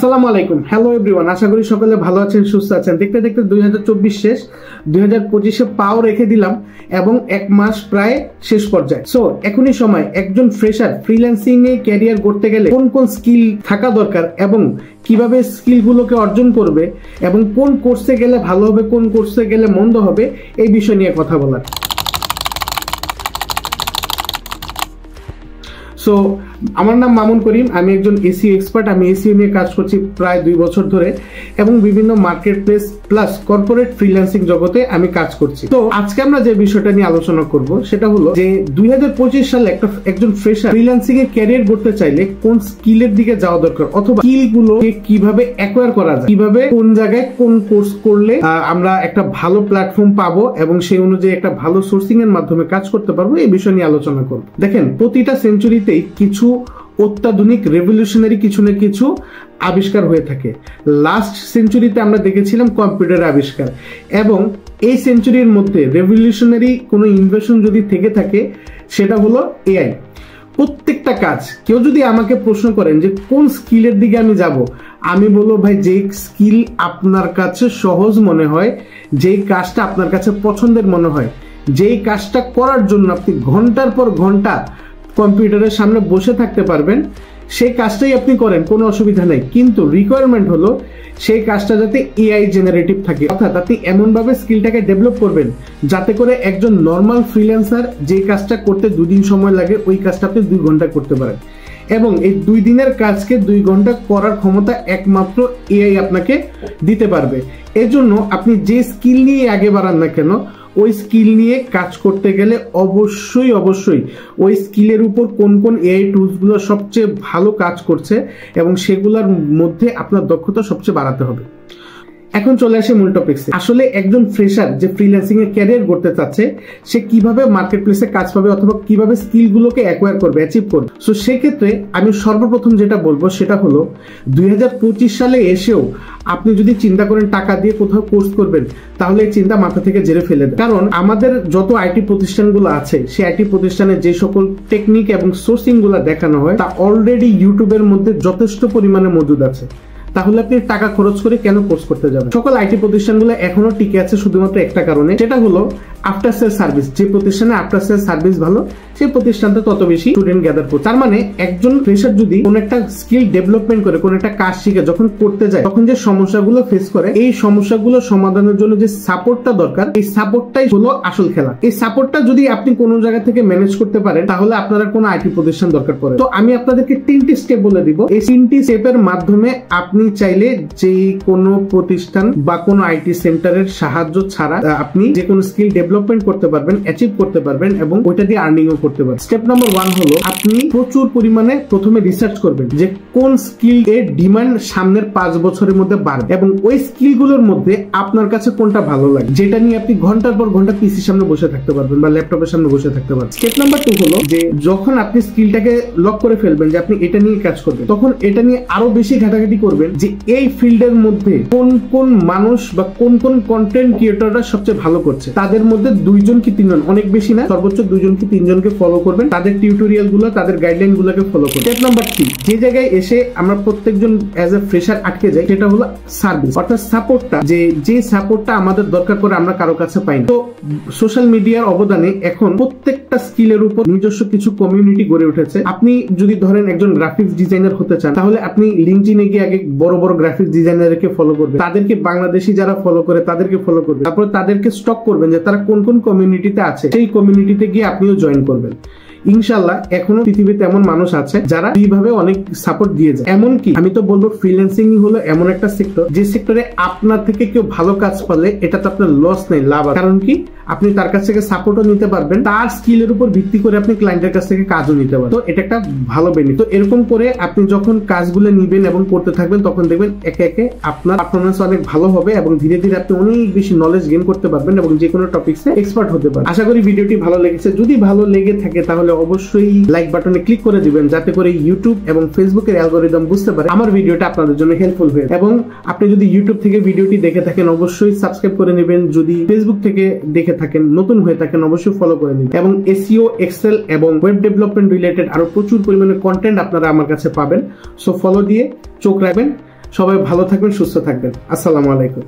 আসসালামু আলাইকুম, hello everyone. আশা করি সকলে ভালো আছেন, সুস্থ আছেন। দেখতে দেখতে 2024 শেষ, 2025-এ পাও রেখে দিলাম এবং এক মাস প্রায় শেষ পর্যায়ে। সো এখনই সময় একজন ফ্রেশার ফ্রিল্যান্সিং এ ক্যারিয়ার করতে গেলে কোন কোন স্কিল থাকা দরকার এবং কিভাবে স্কিলগুলোকে অর্জন করবে এবং কোন কোর্সে গেলে ভালো হবে, কোন কোর্সে গেলে মন্দ হবে, এই বিষয় নিয়ে কথা বলার। সো আমার নাম মামুন করিম, আমি একজন এসইও এক্সপার্ট। আমি এসইও নিয়ে কাজ করছি প্রায় 2 বছর ধরে এবং বিভিন্ন market place plus corporate freelancing জগতে আমি কাজ করছি। তো আজকে আমরা যে বিষয়টা নিয়ে আলোচনা করব সেটা হলো যে 2025 সালে একজন ফ্রেশার ফ্রিল্যান্সিং এ ক্যারিয়ার করতে চাইলে কোন স্কিলের দিকে যাওয়া দরকার, অথবা স্কিলগুলোকে কিভাবে অ্যাকোয়ার করা যায়, কিভাবে কোন জায়গায় কোন কোর্স করলে আমরা একটা ভালো প্ল্যাটফর্ম পাবো এবং সেই অনুযায়ী একটা ভালো সোর্সিং এর মাধ্যমে কাজ করতে পারবো, এই বিষয় নিয়ে আলোচনা করব। দেখেন, প্রতিটা সেঞ্চুরিতে কিছু অত্যাধুনিক রেভলিউশনারি কিছু না কিছু আবিষ্কার হয়ে থাকে। লাস্ট সেঞ্চুরিতে আমরা দেখেছিলাম কম্পিউটার আবিষ্কার, এবং এই সেঞ্চুরির মধ্যে রেভলিউশনারি কোনো ইনভেনশন যদি থেকে থাকে সেটা হলো এআই। প্রত্যেকটা কাজ, কেউ যদি আমাকে প্রশ্ন করেন যে কোন স্কিলের দিকে আমি যাব, আমি বলবো ভাই, যে স্কিল আপনার কাছে সহজ মনে হয়, যেই কাজটা আপনার কাছে পছন্দের মনে হয়, যেই কাজটা করার জন্য আপনি ঘন্টার পর ঘন্টা কম্পিউটারের সামনে বসে থাকতে পারবেন, সেই কাজটাই আপনি করেন, কোনো অসুবিধা নেই। কিন্তু রিকোয়ারমেন্ট হলো সেই কাজটা যাতে এআই জেনারেটিভ থাকে, অর্থাৎ আপনি এমনভাবে স্কিলটাকে ডেভেলপ করবেন যাতে করে একজন নর্মাল ফ্রিল্যান্সার যে কাজটা করতে 2 দিন সময় লাগে ওই কাজটা আপনি 2 ঘন্টা করতে পারেন, এবং এই 2 দিনের কাজকে 2 ঘন্টা করার ক্ষমতা একমাত্র এআই আপনাকে দিতে পারবে। এজন্য আপনি যে স্কিল নিয়ে আগে বাড়ান না কেন, ওই স্কিল নিয়ে কাজ করতে গেলে অবশ্যই ওই স্কিলের উপর কোন কোন এআই টুলস গুলো সবচেয়ে ভালো কাজ করছে এবং সেগুলোর মধ্যে আপনার দক্ষতা সবচেয়ে বাড়াতে হবে। এখন চলে আসে মূল টপিকসে। আসলে একজন ফ্রেশার যে ফ্রিল্যান্সিং এ ক্যারিয়ার করতে চাচ্ছে, সে কিভাবে মার্কেট প্লেসে কাজ পাবে অথবা কিভাবে স্কিলগুলোকে অ্যাকোয়ার করবে, অ্যাচিভ করবে। সো সেক্ষেত্রে আমি সর্বপ্রথম যেটা বলবো সেটা হলো 2025 সালে এসেও আপনি যদি চিন্তা করেন টাকা দিয়ে কোথাও কোর্স করবেন, তাহলে এই চিন্তা মাথা থেকে ঝেড়ে ফেলে দেন। কারণ আমাদের যত আইটি প্রতিষ্ঠানগুলো আছে, সেই আইটি প্রতিষ্ঠানে যে সকল টেকনিক এবং সোর্সিং গুলো দেখানো হয় তা অলরেডি ইউটিউবের মধ্যে যথেষ্ট পরিমাণে মজুদ আছে। তাহলে আপনি টাকা খরচ করে কেন কোর্স করতে যাবেন? সকল আইটি প্রতিষ্ঠানগুলো এখনো টিকে আছে শুধুমাত্র একটা কারণে, সেটা হলো আফটার সেল সার্ভিস। যে প্রতিষ্ঠানে আফটার সেল সার্ভিস ভালো, সেই প্রতিষ্ঠানটা তত বেশি স্টুডেন্ট গ্যাদার করছে। তার মানে একজন ফ্রেশার যদি কোন একটা স্কিল ডেভেলপমেন্ট করে, কোন একটা কাজ শিখে যখন করতে যায়, তখন যে সমস্যাগুলো ফেস করে, এই সমস্যাগুলো সমাধানের জন্য যে সাপোর্টটা দরকার, এই সাপোর্টটাই হলো আসল খেলা। এই সাপোর্টটা যদি আপনি কোনো জায়গা থেকে ম্যানেজ করতে পারেন, তাহলে আপনারা কোনো আইটি প্রতিষ্ঠান দরকার পড়ে। তো আমি আপনাদেরকে 3টি স্টেপ বলে দিব। এই 3টি স্টেপের মাধ্যমে আপনি চাইলে যে কোনো প্রতিষ্ঠান বা কোনো আইটি সেন্টারের সাহায্য ছাড়া আপনি যে কোনো স্কিল ডেভেলপমেন্ট করতে পারবেন, অ্যাচিভ করতে পারবেন এবং ওইটা দিয়ে আর্নিংও করতে পারবেন। স্টেপ নাম্বার 1 হলো আপনি প্রচুর পরিমাণে প্রথমে রিসার্চ করবেন যে কোন স্কিল এর ডিমান্ড সামনের 5 বছরের মধ্যে বাড়বে এবং ওই স্কিলগুলোর মধ্যে আপনার কাছে কোনটা ভালো লাগে, যেটা নিয়ে আপনি ঘন্টার পর ঘন্টা পিসির সামনে বসে থাকতে পারবেন বা ল্যাপটপের সামনে বসে থাকতে পারবেন। স্টেপ নাম্বার 2 হলো যে যখন আপনি স্কিলটাকে লক করে ফেলবেন যে আপনি এটা নিয়ে কাজ করবেন, তখন এটা নিয়ে আরো বেশি ঘাটাঘাটি করবেন যে এই ফিল্ডের মধ্যে কোন কোন মানুষ বা কোন কোন কন্টেন্ট ক্রিয়েটররা সবচেয়ে ভালো করছে, তাদের মধ্যে 2 জন কি 3 জন, অনেক বেশি না, সর্বোচ্চ 2 জন কি 3 জনকে ফলো করবেন, তাদের টিউটোরিয়াল গুলো, তাদের গাইডলাইন গুলোকে ফলো করবেন। স্টেপ নাম্বার 3, যে জায়গায় এসে আমরা প্রত্যেকজন অ্যাজ এ ফ্রেশার আটকে যাই, সেটা হলো সার্ভিস, অর্থাৎ সাপোর্টটা। যে সাপোর্টটা আমাদের দরকার পড়ে আমরা কারো কাছে পাই না। তো সোশ্যাল মিডিয়ার অবদানে এখন প্রত্যেকটা স্কিলের উপর নিজস্ব কিছু কমিউনিটি গড়ে উঠেছে। আপনি যদি ধরেন একজন গ্রাফিক্স ডিজাইনার হতে চান, তাহলে আপনি লিঙ্কডইনে গিয়ে আগে বড় বড় গ্রাফিক্স ডিজাইনারকে ফলো করবেন, তাদেরকে বাংলাদেশি যারা ফলো করে তাদেরকে ফলো করবেন, তারপর তাদেরকে স্টক করবেন যে তারা কোন কোন কমিউনিটিতে আছে, সেই কমিউনিটিতে গিয়ে আপনিও জয়েন করবেন। ইনশাআল্লাহ এখনো পৃথিবীতে এমন মানুষ আছে যারা এইভাবে অনেক সাপোর্ট দিয়ে যায়। এমনকি আমি তো বলবো ফ্রিল্যান্সিং হলো এমন একটা সেক্টর, যে সেক্টরে আপনার থেকে কেউ ভালো কাজ পারলে এটা তো আপনার লস নেই, লাভ। কারণ কি, আপনি তার কাছ থেকে সাপোর্টও নিতে পারবেন, তার স্কিলের উপর ভিত্তি করে আপনি ক্লায়েন্টের কাছ থেকে কাজও নিতে পারবেন। তো এটা একটা ভালো বেনিফিট। তো এরকম করে আপনি যখন কাজগুলো নিবেন এবং করতে থাকবেন, তখন দেখবেন একে একে আপনার পারফরমেন্স অনেক ভালো হবে এবং ধীরে ধীরে আপনি অনেক বেশি নলেজ গেইন করতে পারবেন এবং যে কোনো টপিকসে এক্সপার্ট হতে পারবেন। আশা করি ভিডিওটি ভালো লেগেছে। যদি ভালো লেগে থাকে তাহলে অবশ্যই লাইক বাটনে ক্লিক করে দিবেন, যাতে করে ইউটিউব এবং ফেসবুকের অ্যালগরিদম বুঝতে পারে আমার ভিডিওটা আপনাদের জন্য হেল্পফুল হয়। এবং আপনি যদি ইউটিউব থেকে ভিডিওটি দেখে থাকেন, অবশ্যই সাবস্ক্রাইব করে নেবেন। যদি ফেসবুক থেকে দেখে থাকেন, নতুন হয়ে থাকেন, অবশ্যই ফলো করে নেবেন। এবং এসইও, এক্সেল এবং ওয়েব ডেভেলপমেন্ট রিলেটেড আরো প্রচুর পরিমাণে কন্টেন্ট আপনারা আমার কাছে পাবেন। সো ফলো দিয়ে চোখ রাখবেন। সবাই ভালো থাকবেন, সুস্থ থাকবেন। আসসালামু আলাইকুম।